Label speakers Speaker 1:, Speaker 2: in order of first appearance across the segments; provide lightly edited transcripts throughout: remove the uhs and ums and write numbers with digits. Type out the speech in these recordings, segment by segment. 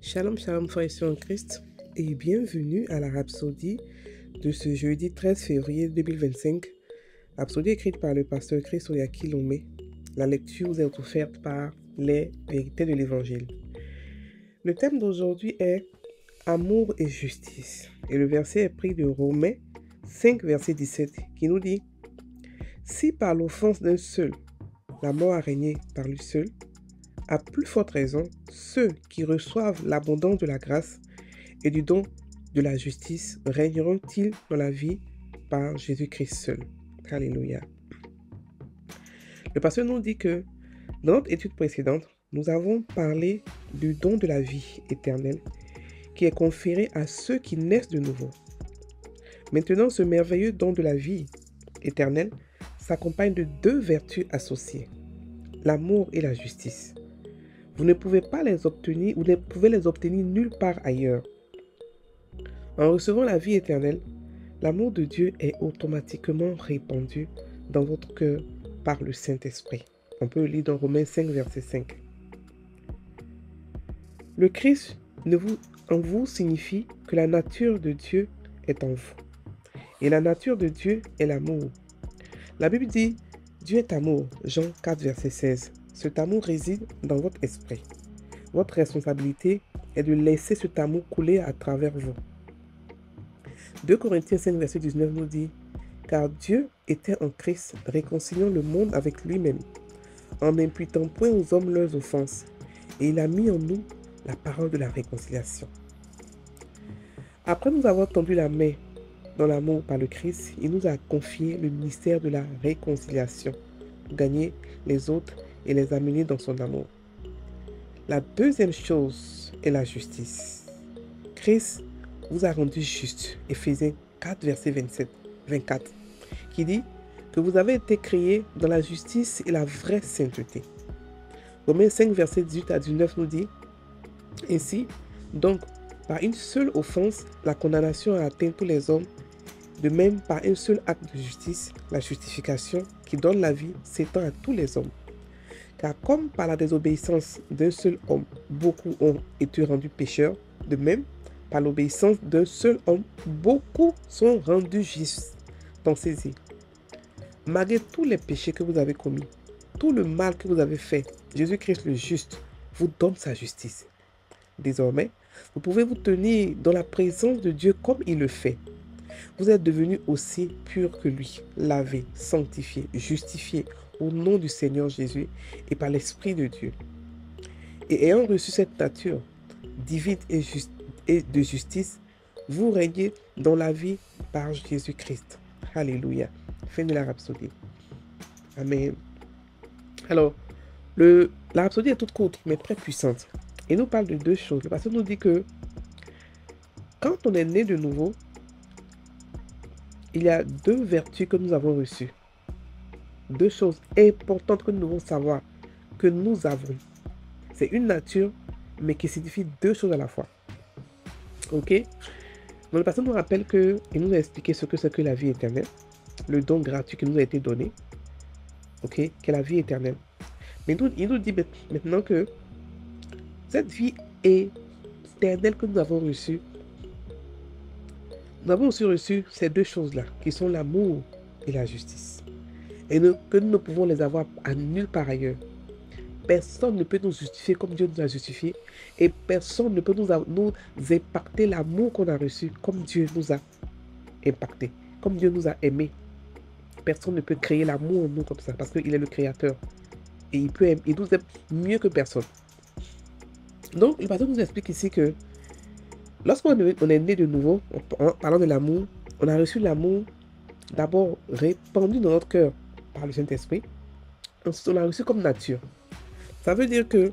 Speaker 1: Shalom, shalom, frères et sœurs en Christ, et bienvenue à la Rhapsodie de ce jeudi 13 février 2025. Rhapsodie écrite par le pasteur Christ Oyaki Lomé. La lecture vous est offerte par les vérités de l'Évangile. Le thème d'aujourd'hui est Amour et justice. Et le verset est pris de Romains 5, verset 17, qui nous dit « Si par l'offense d'un seul, la mort a régné par lui seul, à plus forte raison, ceux qui reçoivent l'abondance de la grâce et du don de la justice régneront-ils dans la vie par Jésus-Christ seul. » Alléluia. Le pasteur nous dit que dans notre étude précédente, nous avons parlé du don de la vie éternelle qui est conféré à ceux qui naissent de nouveau. Maintenant, ce merveilleux don de la vie éternelle s'accompagne de deux vertus associées, l'amour et la justice. Vous ne pouvez pas les obtenir, vous ne pouvez les obtenir nulle part ailleurs. En recevant la vie éternelle, l'amour de Dieu est automatiquement répandu dans votre cœur par le Saint-Esprit. On peut le lire dans Romains 5, verset 5. Le Christ en vous signifie que la nature de Dieu est en vous. Et la nature de Dieu est l'amour. La Bible dit « Dieu est amour », Jean 4, verset 16. Cet amour réside dans votre esprit. Votre responsabilité est de laisser cet amour couler à travers vous. 2 Corinthiens 5, verset 19 nous dit « Car Dieu était en Christ, réconciliant le monde avec lui-même, en n'imputant point aux hommes leurs offenses, et il a mis en nous la parole de la réconciliation. » Après nous avoir tendu la main dans l'amour par le Christ, il nous a confié le ministère de la réconciliation, pour gagner les autres et les amener dans son amour. La deuxième chose est la justice. Christ vous a rendu juste, Éphésiens 4, verset 24, qui dit que vous avez été créés dans la justice et la vraie sainteté. Romains 5, verset 18 à 19 nous dit « Ainsi, donc, par une seule offense, la condamnation a atteint tous les hommes. De même, par un seul acte de justice, la justification qui donne la vie s'étend à tous les hommes. Car comme par la désobéissance d'un seul homme, beaucoup ont été rendus pécheurs, de même, par l'obéissance d'un seul homme, beaucoup sont rendus justes. Pensez-y. Malgré tous les péchés que vous avez commis, tout le mal que vous avez fait, Jésus-Christ le juste vous donne sa justice. Désormais, vous pouvez vous tenir dans la présence de Dieu comme il le fait. Vous êtes devenus aussi purs que lui, lavés, sanctifiés, justifiés au nom du Seigneur Jésus et par l'Esprit de Dieu. Et ayant reçu cette nature divine et de justice, vous régnez dans la vie par Jésus-Christ. Alléluia. Fin de la Rhapsodie. Amen. Alors, la Rhapsodie est toute courte, mais très puissante. Et nous parle de deux choses. Le pasteur nous dit que quand on est né de nouveau, il y a deux vertus que nous avons reçues. Deux choses importantes que nous devons savoir que nous avons. C'est une nature, mais qui signifie deux choses à la fois. Ok? Donc le pasteur nous rappelle qu'il nous a expliqué ce que c'est que la vie éternelle, le don gratuit qui nous a été donné, ok? Qu'est la vie éternelle. Mais il nous dit maintenant que cette vie éternelle que nous avons reçue, nous avons aussi reçu ces deux choses-là, qui sont l'amour et la justice. Et que nous ne pouvons les avoir à nulle part ailleurs. Personne ne peut nous justifier comme Dieu nous a justifiés. Et personne ne peut nous impacter l'amour qu'on a reçu comme Dieu nous a impacté, comme Dieu nous a aimés. Personne ne peut créer l'amour en nous comme ça, parce qu'il est le créateur. Et il nous aime mieux que personne. Donc, le pasteur nous explique ici que lorsqu'on est né de nouveau, en parlant de l'amour, on a reçu l'amour d'abord répandu dans notre cœur par le Saint-Esprit. Ensuite, on l'a reçu comme nature. Ça veut dire que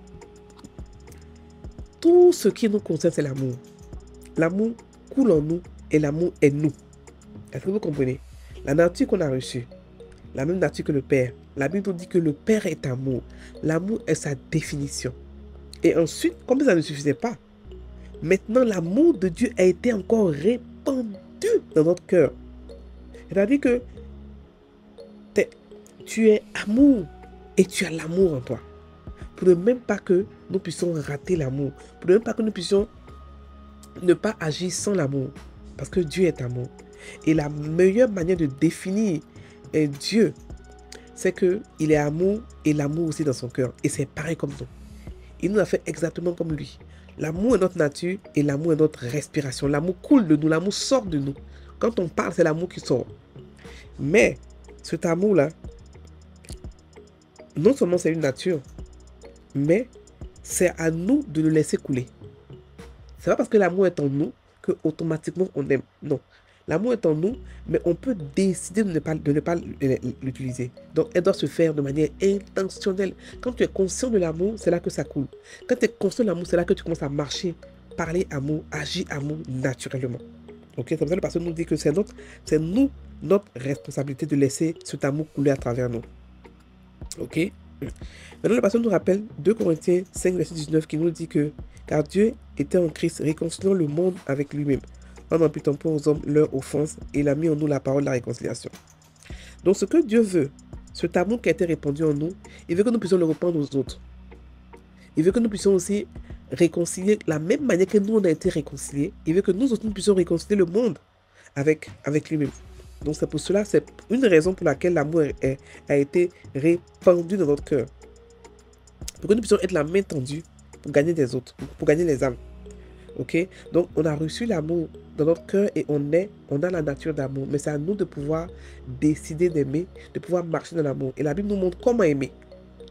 Speaker 1: tout ce qui nous concerne, c'est l'amour. L'amour coule en nous et l'amour est nous. Est-ce que vous comprenez? La nature qu'on a reçue, la même nature que le Père. La Bible nous dit que le Père est amour. L'amour est sa définition. Et ensuite, comme ça ne suffisait pas, maintenant l'amour de Dieu a été encore répandu dans notre cœur. C'est-à-dire que tu es amour et tu as l'amour en toi. pour ne même pas que nous puissions rater l'amour, pour ne même pas que nous puissions ne pas agir sans l'amour, parce que Dieu est amour. Et la meilleure manière de définir Dieu, c'est qu'il est amour et l'amour aussi dans son cœur. Et c'est pareil comme nous. Il nous a fait exactement comme lui. L'amour est notre nature et l'amour est notre respiration. L'amour coule de nous, l'amour sort de nous. Quand on parle, c'est l'amour qui sort. Mais cet amour-là, non seulement c'est une nature, mais c'est à nous de le laisser couler. C'est pas parce que l'amour est en nous que automatiquement on aime. Non. L'amour est en nous, mais on peut décider de ne pas l'utiliser. Donc, elle doit se faire de manière intentionnelle. Quand tu es conscient de l'amour, c'est là que ça coule. Quand tu es conscient de l'amour, c'est là que tu commences à marcher, parler amour, agir amour naturellement. Ok, c'est comme ça que le pasteur nous dit que c'est nous, notre responsabilité de laisser cet amour couler à travers nous. Ok. Maintenant, le pasteur nous rappelle 2 Corinthiens 5, verset 19, qui nous dit que car Dieu était en Christ, réconciliant le monde avec lui-même, en n'imputant pas aux hommes leur offense, et il a mis en nous la parole de la réconciliation. Donc, ce que Dieu veut, cet amour qui a été répandu en nous, il veut que nous puissions le répandre aux autres. Il veut que nous puissions aussi réconcilier la même manière que nous on a été réconciliés. Il veut que nous aussi nous puissions réconcilier le monde avec lui-même. Donc, c'est pour cela, c'est une raison pour laquelle l'amour a été répandu dans notre cœur. Pour que nous puissions être la main tendue pour gagner des autres, pour gagner les âmes. Ok? Donc, on a reçu l'amour dans notre cœur et on a la nature d'amour. Mais c'est à nous de pouvoir décider d'aimer, de pouvoir marcher dans l'amour. Et la Bible nous montre comment aimer.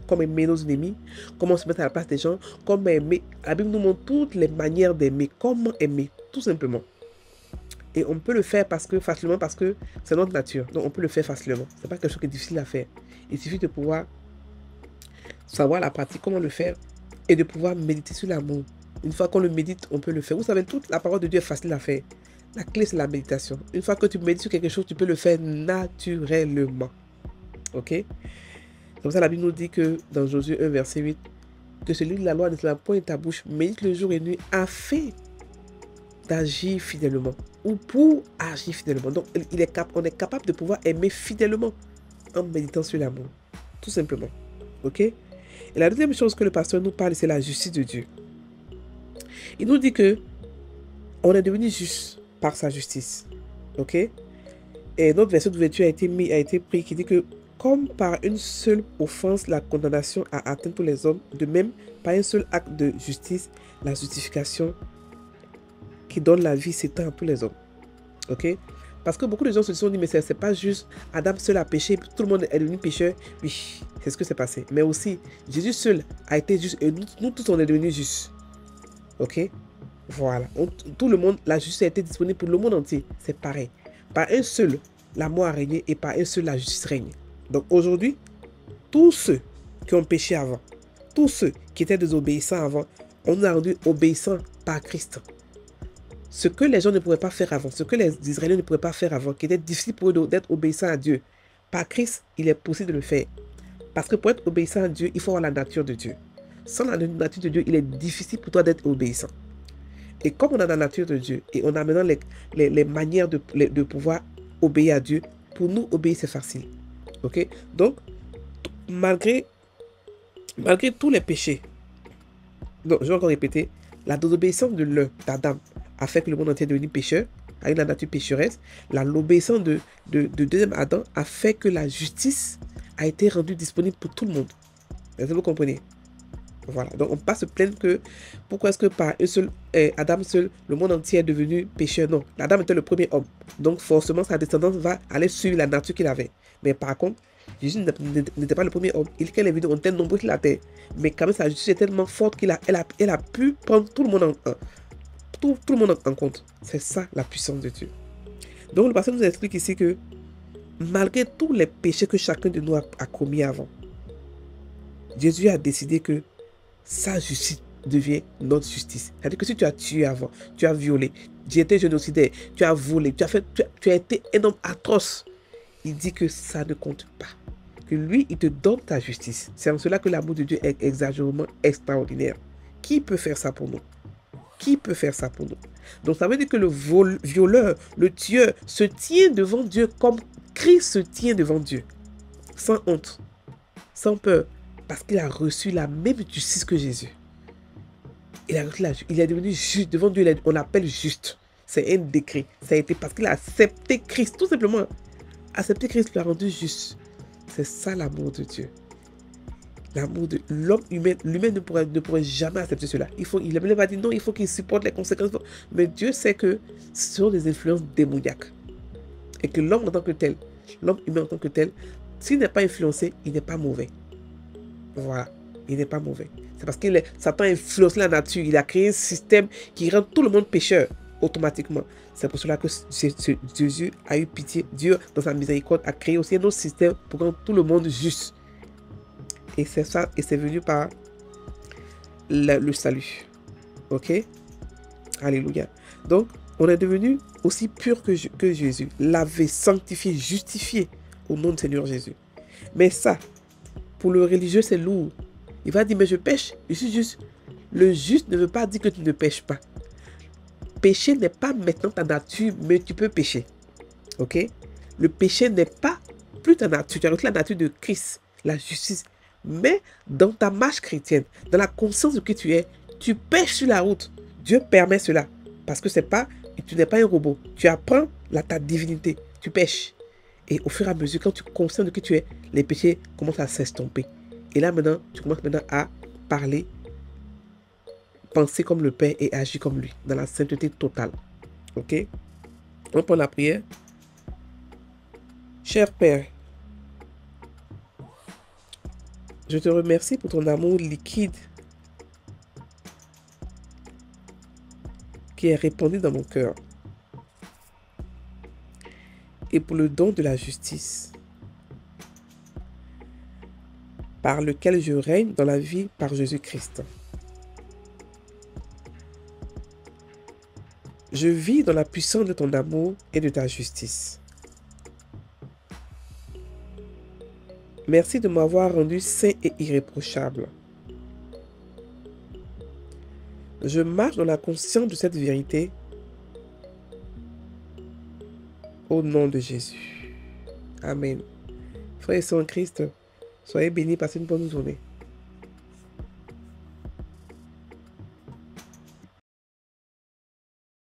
Speaker 1: Comment aimer nos ennemis, comment se mettre à la place des gens, comment aimer. La Bible nous montre toutes les manières d'aimer, comment aimer, tout simplement. Et on peut le faire facilement parce que c'est notre nature. Donc, on peut le faire facilement. Ce n'est pas quelque chose qui est difficile à faire. Il suffit de pouvoir savoir la pratique, comment le faire, et de pouvoir méditer sur l'amour. Une fois qu'on le médite, on peut le faire. Vous savez, toute la parole de Dieu est facile à faire. La clé, c'est la méditation. Une fois que tu médites sur quelque chose, tu peux le faire naturellement. Ok? Comme ça, la Bible nous dit que dans Josué 1, verset 8, que celui de la loi ne se lave point de ta bouche, médite le jour et nuit, afin d'agir fidèlement. Ou pour agir fidèlement. Donc, on est capable de pouvoir aimer fidèlement en méditant sur l'amour. Tout simplement. Ok? Et la deuxième chose que le pasteur nous parle, c'est la justice de Dieu. Il nous dit que on est devenu juste par sa justice. Ok? Et notre verset d'ouverture a été pris qui dit que comme par une seule offense, la condamnation a atteint tous les hommes, de même, par un seul acte de justice, la justification qui donne la vie s'étend à tous les hommes. Ok? Parce que beaucoup de gens se sont dit, mais c'est pas juste, Adam seul a péché, tout le monde est devenu pécheur. Oui, c'est ce que c'est passé. Mais aussi, Jésus seul a été juste, et nous tous on est devenus justes. Ok? Voilà. Tout le monde, la justice a été disponible pour le monde entier. C'est pareil. Par un seul, la mort a régné, et par un seul, la justice règne. Donc aujourd'hui, tous ceux qui ont péché avant, tous ceux qui étaient désobéissants avant, on a rendu obéissants par Christ. Ce que les gens ne pouvaient pas faire avant, ce que les Israéliens ne pouvaient pas faire avant, qui était difficile pour eux d'être obéissants à Dieu, par Christ, il est possible de le faire. Parce que pour être obéissant à Dieu, il faut avoir la nature de Dieu. Sans la nature de Dieu, il est difficile pour toi d'être obéissant. Et comme on a la nature de Dieu, et on a maintenant les manières de pouvoir obéir à Dieu, pour nous, obéir, c'est facile. Ok? Donc, malgré tous les péchés, donc je vais encore répéter, la désobéissance de l'un, d'Adam, a fait que le monde entier est devenu pécheur, avec la nature pécheresse. L'obéissance de deuxième Adam a fait que la justice a été rendue disponible pour tout le monde. Est-ce que vous comprenez? Voilà. Donc, on ne peut pas se plaindre que pourquoi est-ce que par un seul, Adam seul, le monde entier est devenu pécheur. Non, Adam était le premier homme. Donc, forcément, sa descendance va aller suivre la nature qu'il avait. Mais par contre, Jésus n'était pas le premier homme. Il est venu, on était nombreux sur la terre. Mais quand même, sa justice est tellement forte qu'elle a pu prendre tout le monde tout le monde en compte. C'est ça la puissance de Dieu. Donc, le pasteur nous explique ici que malgré tous les péchés que chacun de nous a commis avant, Jésus a décidé que sa justice devient notre justice. C'est-à-dire que si tu as tué avant, tu as violé, tu étais génocidaire, tu as volé, tu as été un homme atroce, il dit que ça ne compte pas. Que lui, il te donne ta justice. C'est en cela que l'amour de Dieu est exagérément extraordinaire. Qui peut faire ça pour nous? Qui peut faire ça pour nous? Donc ça veut dire que le violeur, le tueur se tient devant Dieu comme Christ se tient devant Dieu. Sans honte, sans peur, parce qu'il a reçu la même justice que Jésus. Il est devenu juste. Devant Dieu, on l'appelle juste. C'est un décret. Ça a été parce qu'il a accepté Christ. Tout simplement, accepter Christ l'a rendu juste. C'est ça l'amour de Dieu. L'amour de l'homme humain. L'humain ne pourrait jamais accepter cela. Il va dire non, il faut qu'il supporte les conséquences. Mais Dieu sait que ce sont des influences démoniaques. Et que l'homme en tant que tel, l'homme humain en tant que tel, s'il n'est pas influencé, il n'est pas mauvais. Voilà, il n'est pas mauvais. C'est parce que Satan a influencé la nature. Il a créé un système qui rend tout le monde pécheur automatiquement. C'est pour cela que Jésus a eu pitié. Dieu, dans sa miséricorde, a créé aussi un autre système pour rendre tout le monde juste. Et c'est ça, et c'est venu par le salut. Ok? Alléluia. Donc, on est devenu aussi pur que Jésus, lavé, sanctifié, justifié au nom du Seigneur Jésus. Mais ça, pour le religieux, c'est lourd. Il va dire, mais je pêche, je suis juste. Le juste ne veut pas dire que tu ne pêches pas. Pécher n'est pas maintenant ta nature, mais tu peux pécher. Ok? Le péché n'est pas plus ta nature. Tu as reçu la nature de Christ, la justice. Mais dans ta marche chrétienne, dans la conscience de qui tu es, tu pêches sur la route. Dieu permet cela. Parce que tu n'es pas un robot. Tu apprends ta divinité. Tu pêches. Et au fur et à mesure, quand tu es conscient de qui tu es, les péchés commencent à s'estomper. Et là maintenant, tu commences maintenant à parler, penser comme le Père et agir comme lui, dans la sainteté totale. Ok? On prend la prière. Cher Père, je te remercie pour ton amour liquide qui est répandu dans mon cœur et pour le don de la justice par lequel je règne dans la vie par Jésus-Christ. Je vis dans la puissance de ton amour et de ta justice. Merci de m'avoir rendu saint et irréprochable. Je marche dans la conscience de cette vérité au nom de Jésus. Amen. Frères et sœurs en Christ, soyez bénis, passez une bonne journée.